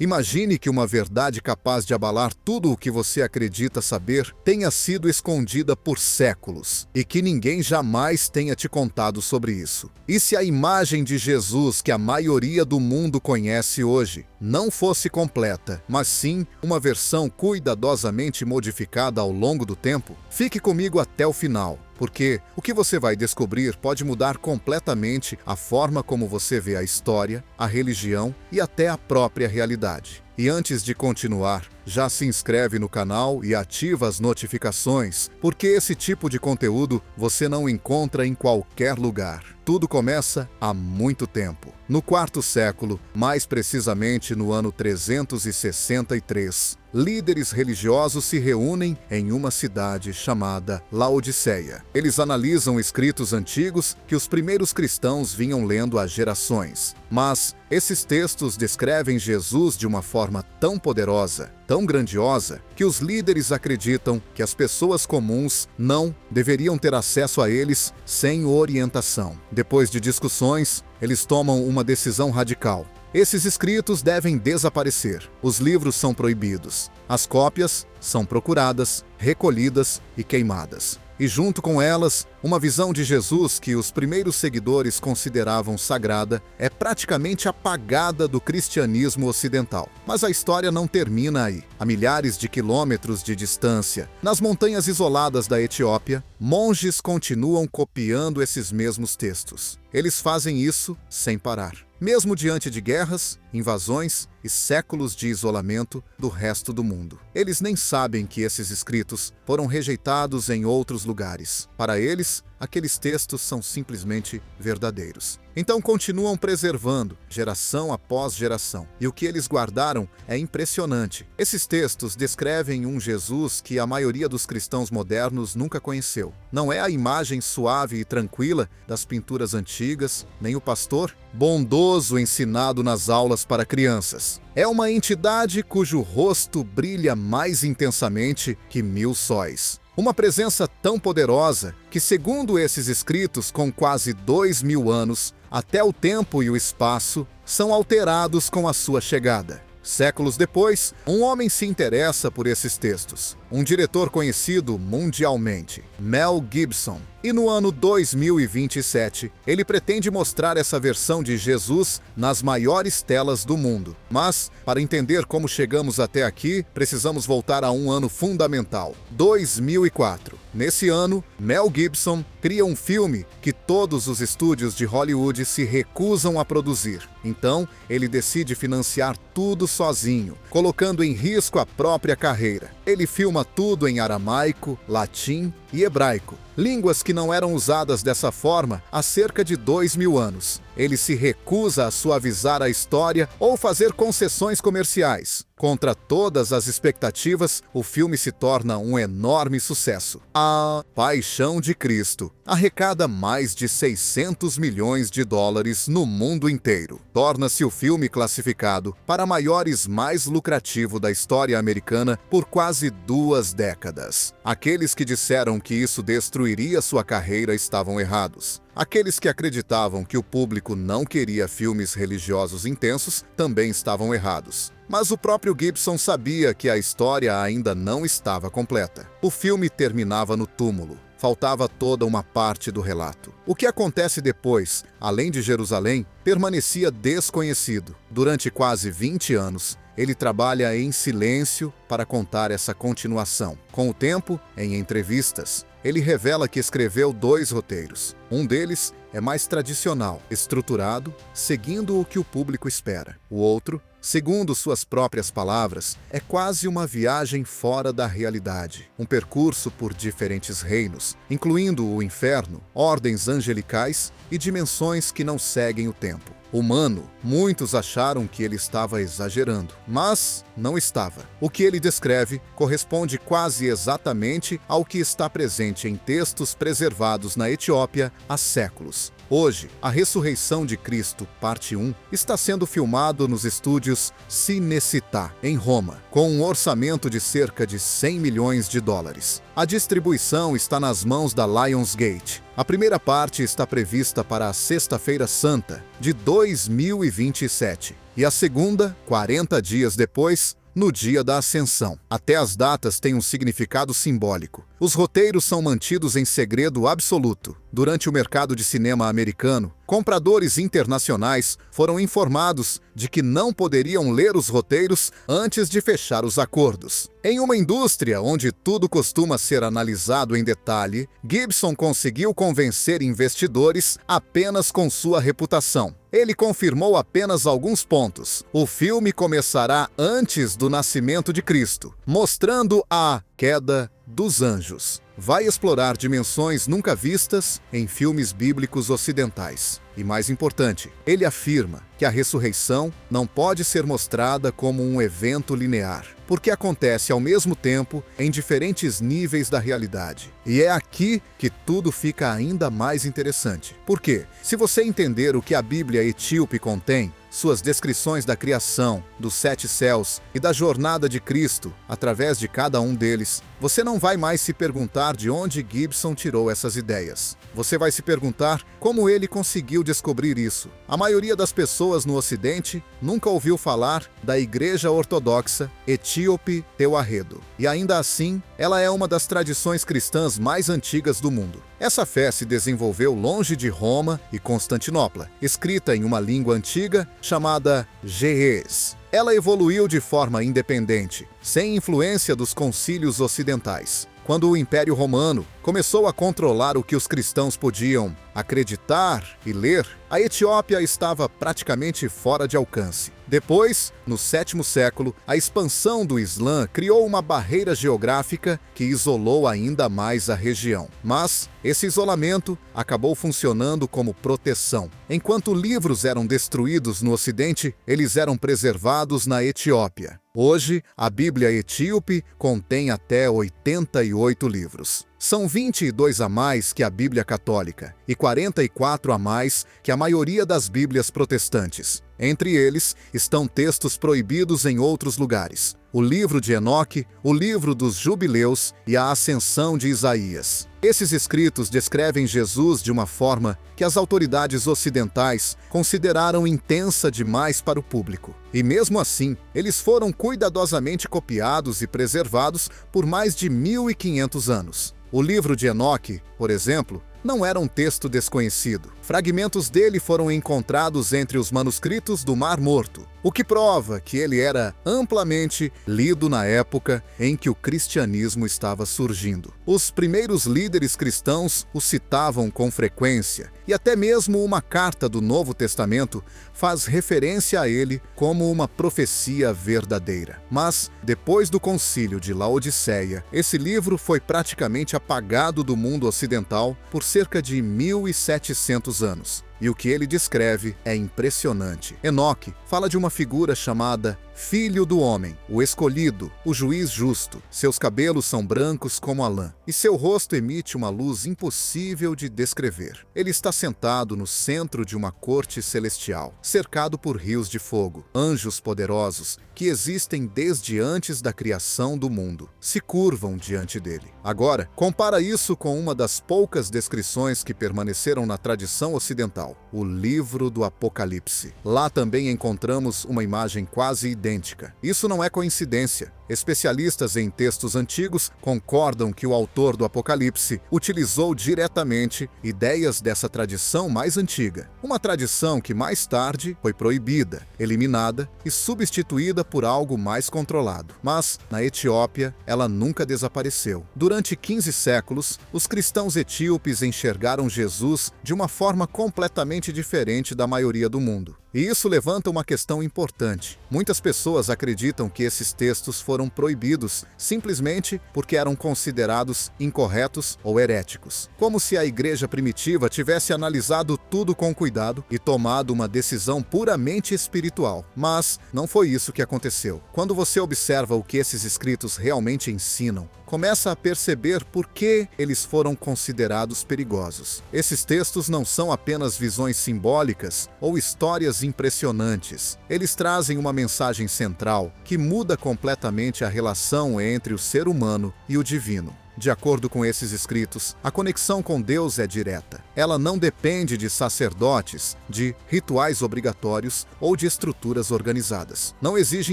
Imagine que uma verdade capaz de abalar tudo o que você acredita saber tenha sido escondida por séculos e que ninguém jamais tenha te contado sobre isso. E se a imagem de Jesus que a maioria do mundo conhece hoje não fosse completa, mas sim uma versão cuidadosamente modificada ao longo do tempo? Fique comigo até o final, porque o que você vai descobrir pode mudar completamente a forma como você vê a história, a religião e até a própria realidade. E antes de continuar, já se inscreve no canal e ativa as notificações, porque esse tipo de conteúdo você não encontra em qualquer lugar. Tudo começa há muito tempo. No quarto século, mais precisamente no ano 363, líderes religiosos se reúnem em uma cidade chamada Laodiceia. Eles analisam escritos antigos que os primeiros cristãos vinham lendo há gerações. Mas esses textos descrevem Jesus de uma forma tão poderosa, tão grandiosa, que os líderes acreditam que as pessoas comuns não deveriam ter acesso a eles sem orientação. Depois de discussões, eles tomam uma decisão radical. Esses escritos devem desaparecer. Os livros são proibidos. As cópias são procuradas, recolhidas e queimadas. E junto com elas, uma visão de Jesus que os primeiros seguidores consideravam sagrada é praticamente apagada do cristianismo ocidental. Mas a história não termina aí. A milhares de quilômetros de distância, nas montanhas isoladas da Etiópia, monges continuam copiando esses mesmos textos. Eles fazem isso sem parar, mesmo diante de guerras, invasões e séculos de isolamento do resto do mundo. Eles nem sabem que esses escritos foram rejeitados em outros lugares. Para eles, aqueles textos são simplesmente verdadeiros. Então continuam preservando, geração após geração. E o que eles guardaram é impressionante. Esses textos descrevem um Jesus que a maioria dos cristãos modernos nunca conheceu. Não é a imagem suave e tranquila das pinturas antigas, nem o pastor bondoso ensinado nas aulas para crianças. É uma entidade cujo rosto brilha mais intensamente que 1000 sóis. Uma presença tão poderosa que, segundo esses escritos com quase 2000 anos, até o tempo e o espaço são alterados com a sua chegada. Séculos depois, um homem se interessa por esses textos. Um diretor conhecido mundialmente, Mel Gibson. E no ano 2027, ele pretende mostrar essa versão de Jesus nas maiores telas do mundo. Mas, para entender como chegamos até aqui, precisamos voltar a um ano fundamental, 2004. Nesse ano, Mel Gibson cria um filme que todos os estúdios de Hollywood se recusam a produzir. Então, ele decide financiar tudo sozinho, colocando em risco a própria carreira. Ele filma tudo em aramaico, latim e hebraico, línguas que não eram usadas dessa forma há cerca de 2000 anos. Ele se recusa a suavizar a história ou fazer concessões comerciais. Contra todas as expectativas, o filme se torna um enorme sucesso. A Paixão de Cristo arrecada mais de 600 milhões de dólares no mundo inteiro. Torna-se o filme classificado para maiores mais lucrativo da história americana por quase 2 décadas. Aqueles que disseram que isso destruiria sua carreira estavam errados. Aqueles que acreditavam que o público não queria filmes religiosos intensos também estavam errados. Mas o próprio Gibson sabia que a história ainda não estava completa. O filme terminava no túmulo. Faltava toda uma parte do relato. O que acontece depois, além de Jerusalém, permanecia desconhecido. Durante quase 20 anos, ele trabalha em silêncio para contar essa continuação. Com o tempo, em entrevistas, ele revela que escreveu 2 roteiros. Um deles é mais tradicional, estruturado, seguindo o que o público espera. O outro, segundo suas próprias palavras, é quase uma viagem fora da realidade. Um percurso por diferentes reinos, incluindo o inferno, ordens angelicais e dimensões que não seguem o tempo. Humano, muitos acharam que ele estava exagerando, mas não estava. O que ele descreve corresponde quase exatamente ao que está presente em textos preservados na Etiópia há séculos. Hoje, a Ressurreição de Cristo, parte 1, está sendo filmado nos estúdios Cinecittà, em Roma, com um orçamento de cerca de 100 milhões de dólares. A distribuição está nas mãos da Lionsgate. A primeira parte está prevista para a Sexta-feira Santa, de 2027. e a segunda, 40 dias depois, no dia da Ascensão. Até as datas têm um significado simbólico. Os roteiros são mantidos em segredo absoluto. Durante o mercado de cinema americano, compradores internacionais foram informados de que não poderiam ler os roteiros antes de fechar os acordos. Em uma indústria onde tudo costuma ser analisado em detalhe, Gibson conseguiu convencer investidores apenas com sua reputação. Ele confirmou apenas alguns pontos. O filme começará antes do nascimento de Cristo, mostrando a queda dos anjos. Vai explorar dimensões nunca vistas em filmes bíblicos ocidentais. E mais importante, ele afirma que a ressurreição não pode ser mostrada como um evento linear, porque acontece ao mesmo tempo em diferentes níveis da realidade. E é aqui que tudo fica ainda mais interessante. Porque, se você entender o que a Bíblia etíope contém, suas descrições da criação, dos 7 céus e da jornada de Cristo através de cada um deles, você não vai mais se perguntar de onde Gibson tirou essas ideias. Você vai se perguntar como ele conseguiu descobrir isso. A maioria das pessoas no Ocidente nunca ouviu falar da Igreja Ortodoxa Etíope Tewahedo. E ainda assim, ela é uma das tradições cristãs mais antigas do mundo. Essa fé se desenvolveu longe de Roma e Constantinopla, escrita em uma língua antiga chamada ge'ez. Ela evoluiu de forma independente, sem influência dos concílios ocidentais. Quando o Império Romano começou a controlar o que os cristãos podiam acreditar e ler, a Etiópia estava praticamente fora de alcance. Depois, no 7º século, a expansão do Islã criou uma barreira geográfica que isolou ainda mais a região. Mas esse isolamento acabou funcionando como proteção. Enquanto livros eram destruídos no Ocidente, eles eram preservados na Etiópia. Hoje, a Bíblia etíope contém até 88 livros. São 22 a mais que a Bíblia católica e 44 a mais que a maioria das Bíblias protestantes. Entre eles estão textos proibidos em outros lugares: o livro de Enoque, o livro dos Jubileus e a Ascensão de Isaías. Esses escritos descrevem Jesus de uma forma que as autoridades ocidentais consideraram intensa demais para o público. E mesmo assim, eles foram cuidadosamente copiados e preservados por mais de 1500 anos. O livro de Enoque, por exemplo, não era um texto desconhecido. Fragmentos dele foram encontrados entre os manuscritos do Mar Morto, o que prova que ele era amplamente lido na época em que o cristianismo estava surgindo. Os primeiros líderes cristãos o citavam com frequência, e até mesmo uma carta do Novo Testamento faz referência a ele como uma profecia verdadeira. Mas, depois do Concílio de Laodiceia, esse livro foi praticamente apagado do mundo ocidental por cerca de 1700 anos. E o que ele descreve é impressionante. Enoque fala de uma figura chamada Filho do Homem, o escolhido, o juiz justo. Seus cabelos são brancos como a lã, e seu rosto emite uma luz impossível de descrever. Ele está sentado no centro de uma corte celestial, cercado por rios de fogo. Anjos poderosos, que existem desde antes da criação do mundo, se curvam diante dele. Agora, compara isso com uma das poucas descrições que permaneceram na tradição ocidental, o livro do Apocalipse. Lá também encontramos uma imagem quase idêntica. Isso não é coincidência. Especialistas em textos antigos concordam que o autor do Apocalipse utilizou diretamente ideias dessa tradição mais antiga. Uma tradição que mais tarde foi proibida, eliminada e substituída por algo mais controlado. Mas, na Etiópia, ela nunca desapareceu. Durante 15 séculos, os cristãos etíopes enxergaram Jesus de uma forma completamente diferente da maioria do mundo. E isso levanta uma questão importante. Muitas pessoas acreditam que esses textos foram proibidos simplesmente porque eram considerados incorretos ou heréticos. Como se a igreja primitiva tivesse analisado tudo com cuidado e tomado uma decisão puramente espiritual. Mas não foi isso que aconteceu. Quando você observa o que esses escritos realmente ensinam, começa a perceber por que eles foram considerados perigosos. Esses textos não são apenas visões simbólicas ou histórias impressionantes. Eles trazem uma mensagem central que muda completamente a relação entre o ser humano e o divino. De acordo com esses escritos, a conexão com Deus é direta. Ela não depende de sacerdotes, de rituais obrigatórios ou de estruturas organizadas. Não exige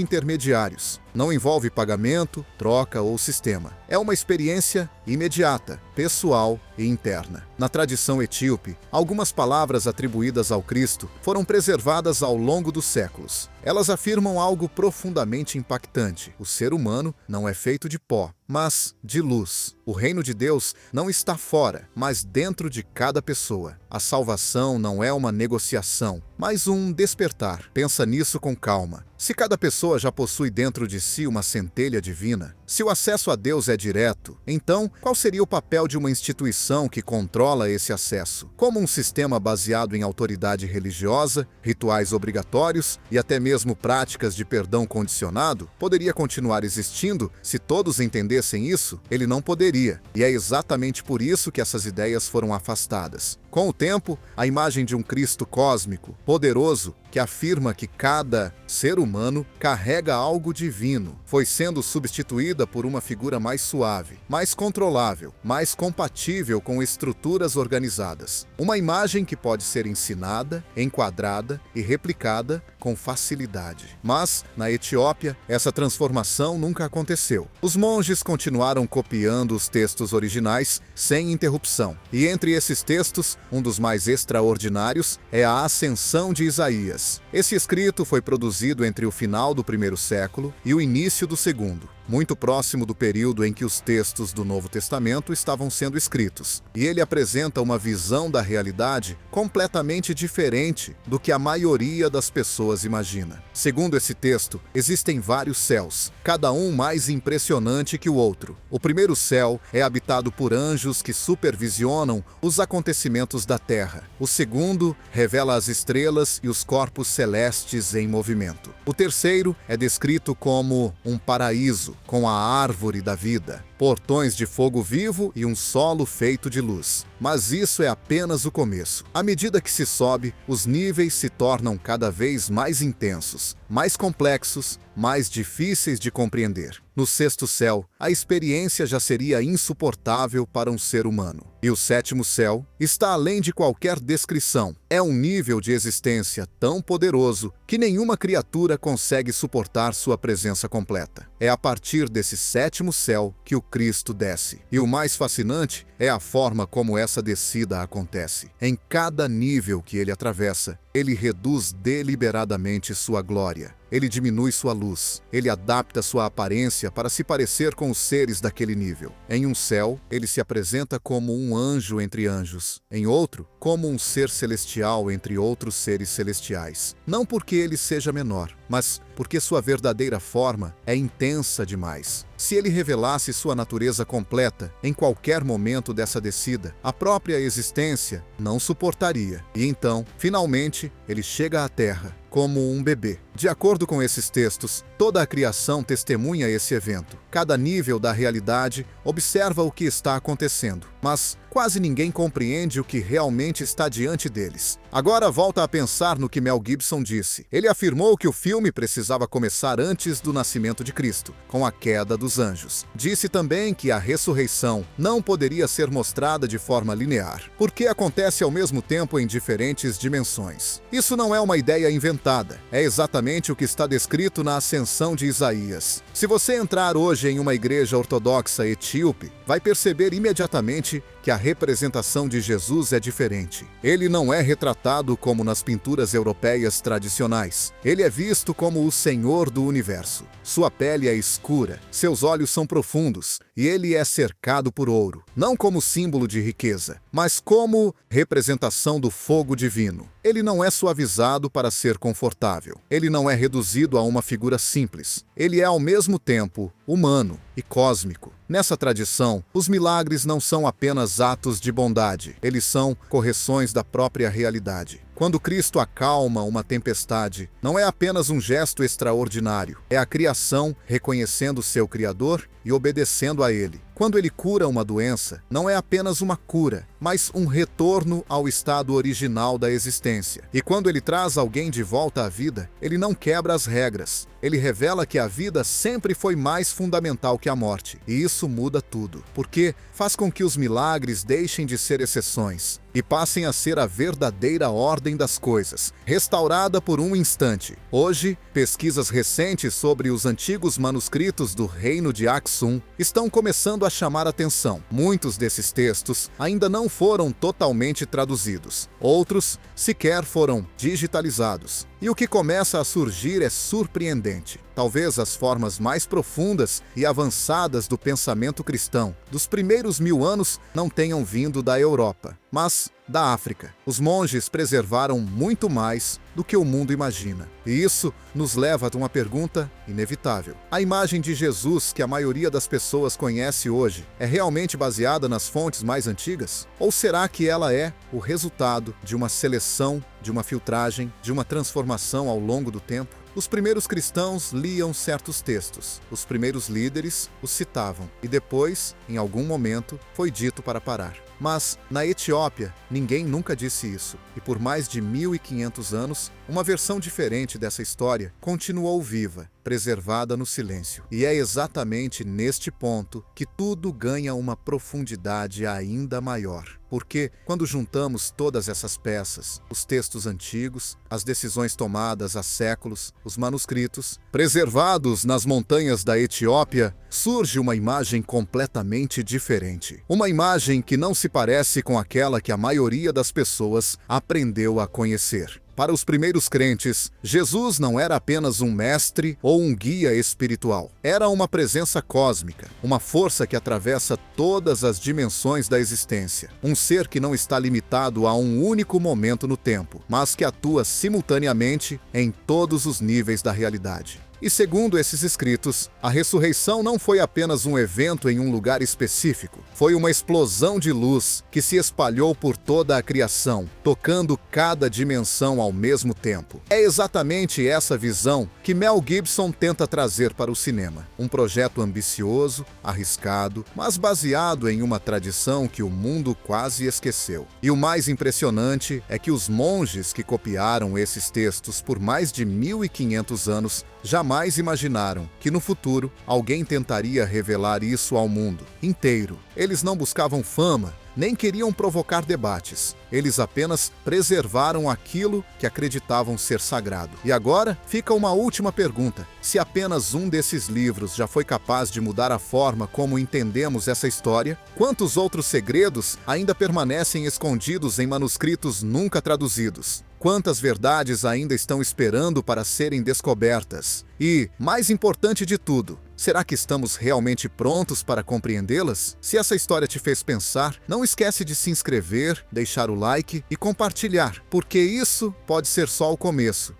intermediários. Não envolve pagamento, troca ou sistema. É uma experiência imediata, pessoal e interna. Na tradição etíope, algumas palavras atribuídas ao Cristo foram preservadas ao longo dos séculos. Elas afirmam algo profundamente impactante. O ser humano não é feito de pó, mas de luz. O reino de Deus não está fora, mas dentro de cada pessoa. A salvação não é uma negociação, mas um despertar. Pensa nisso com calma. Se cada pessoa já possui dentro de si uma centelha divina, se o acesso a Deus é direto, então qual seria o papel de uma instituição que controla esse acesso? Como um sistema baseado em autoridade religiosa, rituais obrigatórios e até mesmo práticas de perdão condicionado poderia continuar existindo se todos entendessem isso? Ele não poderia. E é exatamente por isso que essas ideias foram afastadas. Com o tempo, a imagem de um Cristo cósmico, poderoso, que afirma que cada ser humano carrega algo divino, foi sendo substituída por uma figura mais suave, mais controlável, mais compatível com estruturas organizadas. Uma imagem que pode ser ensinada, enquadrada e replicada com facilidade. Mas, na Etiópia, essa transformação nunca aconteceu. Os monges continuaram copiando os textos originais sem interrupção. E entre esses textos, um dos mais extraordinários é a Ascensão de Isaías. Esse escrito foi produzido entre o final do primeiro século e o início do segundo, muito próximo do período em que os textos do Novo Testamento estavam sendo escritos. E ele apresenta uma visão da realidade completamente diferente do que a maioria das pessoas imagina. Segundo esse texto, existem vários céus, cada um mais impressionante que o outro. O primeiro céu é habitado por anjos que supervisionam os acontecimentos da terra. O segundo revela as estrelas e os corpos celestes em movimento. O terceiro é descrito como um paraíso, com a árvore da vida, portões de fogo vivo e um solo feito de luz. Mas isso é apenas o começo. À medida que se sobe, os níveis se tornam cada vez mais intensos, mais complexos, mais difíceis de compreender. No sexto céu, a experiência já seria insuportável para um ser humano. E o sétimo céu está além de qualquer descrição. É um nível de existência tão poderoso que nenhuma criatura consegue suportar sua presença completa. É a partir desse sétimo céu que o Cristo desce. E o mais fascinante é a forma como essa descida acontece. Em cada nível que ele atravessa, ele reduz deliberadamente sua glória. Ele diminui sua luz. Ele adapta sua aparência para se parecer com os seres daquele nível. Em um céu, ele se apresenta como um anjo entre anjos. Em outro, como um ser celestial entre outros seres celestiais. Não porque ele seja menor, mas porque sua verdadeira forma é intensa demais. Se ele revelasse sua natureza completa em qualquer momento dessa descida, a própria existência não suportaria. E então, finalmente, ele chega à Terra como um bebê. De acordo com esses textos, toda a criação testemunha esse evento. Cada nível da realidade observa o que está acontecendo, mas quase ninguém compreende o que realmente está diante deles. Agora volta a pensar no que Mel Gibson disse. Ele afirmou que o filme precisava começar antes do nascimento de Cristo, com a queda dos anjos. Disse também que a ressurreição não poderia ser mostrada de forma linear, porque acontece ao mesmo tempo em diferentes dimensões. Isso não é uma ideia inventada, é exatamente o que está descrito na Ascensão de Isaías. Se você entrar hoje em uma igreja ortodoxa etíope, vai perceber imediatamente que a representação de Jesus é diferente. Ele não é retratado como nas pinturas europeias tradicionais. Ele é visto como o Senhor do universo. Sua pele é escura, seus olhos são profundos e ele é cercado por ouro, não como símbolo de riqueza, mas como representação do fogo divino. Ele não é suavizado para ser confortável. Ele não é reduzido a uma figura simples. Ele é ao mesmo tempo humano e cósmico. Nessa tradição, os milagres não são apenas atos de bondade, eles são correções da própria realidade. Quando Cristo acalma uma tempestade, não é apenas um gesto extraordinário, é a criação reconhecendo seu Criador e obedecendo a Ele. Quando Ele cura uma doença, não é apenas uma cura, mas um retorno ao estado original da existência. E quando Ele traz alguém de volta à vida, Ele não quebra as regras. Ele revela que a vida sempre foi mais fundamental que a morte. E isso muda tudo, porque faz com que os milagres deixem de ser exceções e passem a ser a verdadeira ordem das coisas, restaurada por um instante. Hoje, pesquisas recentes sobre os antigos manuscritos do reino de Aksum estão começando a chamar atenção. Muitos desses textos ainda não foram totalmente traduzidos. Outros sequer foram digitalizados. E o que começa a surgir é surpreendente. Talvez as formas mais profundas e avançadas do pensamento cristão dos primeiros 1000 anos não tenham vindo da Europa, mas da África. Os monges preservaram muito mais do que o mundo imagina. E isso nos leva a uma pergunta inevitável. A imagem de Jesus que a maioria das pessoas conhece hoje é realmente baseada nas fontes mais antigas? Ou será que ela é o resultado de uma seleção, de uma filtragem, de uma transformação ao longo do tempo? Os primeiros cristãos liam certos textos, os primeiros líderes os citavam, e depois, em algum momento, foi dito para parar. Mas, na Etiópia, ninguém nunca disse isso, e por mais de 1500 anos, uma versão diferente dessa história continuou viva, preservada no silêncio. E é exatamente neste ponto que tudo ganha uma profundidade ainda maior. Porque, quando juntamos todas essas peças, os textos antigos, as decisões tomadas há séculos, os manuscritos, preservados nas montanhas da Etiópia, surge uma imagem completamente diferente. Uma imagem que não se parece com aquela que a maioria das pessoas aprendeu a conhecer. Para os primeiros crentes, Jesus não era apenas um mestre ou um guia espiritual. Era uma presença cósmica, uma força que atravessa todas as dimensões da existência. Um ser que não está limitado a um único momento no tempo, mas que atua simultaneamente em todos os níveis da realidade. E segundo esses escritos, a ressurreição não foi apenas um evento em um lugar específico. Foi uma explosão de luz que se espalhou por toda a criação, tocando cada dimensão ao mesmo tempo. É exatamente essa visão que Mel Gibson tenta trazer para o cinema. Um projeto ambicioso, arriscado, mas baseado em uma tradição que o mundo quase esqueceu. E o mais impressionante é que os monges que copiaram esses textos por mais de 1500 anos jamais imaginaram que no futuro alguém tentaria revelar isso ao mundo inteiro. Eles não buscavam fama, nem queriam provocar debates. Eles apenas preservaram aquilo que acreditavam ser sagrado. E agora fica uma última pergunta. Se apenas um desses livros já foi capaz de mudar a forma como entendemos essa história, quantos outros segredos ainda permanecem escondidos em manuscritos nunca traduzidos? Quantas verdades ainda estão esperando para serem descobertas? E, mais importante de tudo, será que estamos realmente prontos para compreendê-las? Se essa história te fez pensar, não esquece de se inscrever, deixar o like e compartilhar, porque isso pode ser só o começo